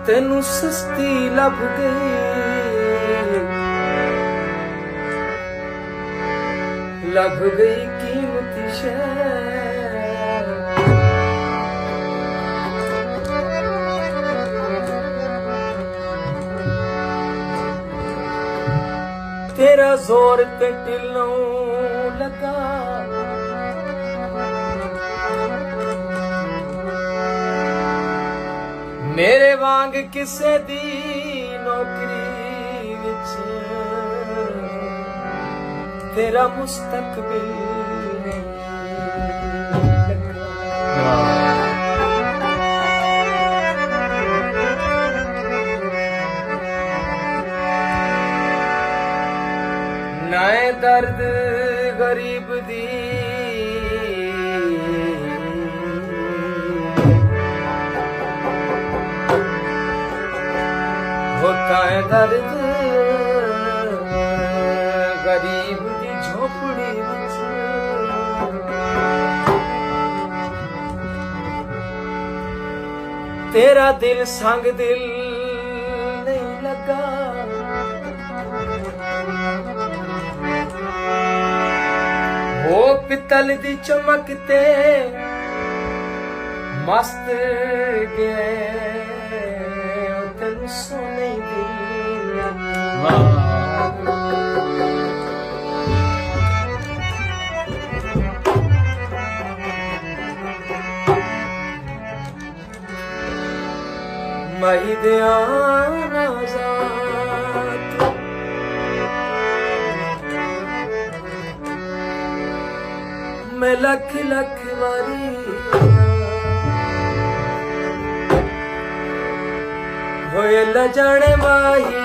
तेनू सस्ती लभ गई, लभ गई कीमती शै। तेरा जोर ते ढिलों लगा, मेरे वांग किसे दी नौकरी विच तेरा मुस्तकबिल नाए दर्द गरीब दी, होता है दर्द गरीब दी झोपड़ी विच। तेरा दिल संग दिल नहीं लगा, वो पितल दी चमकते मस्त गए तेन सोने दी। मही दयाना मैं लख लख वारी होए ल जाने माही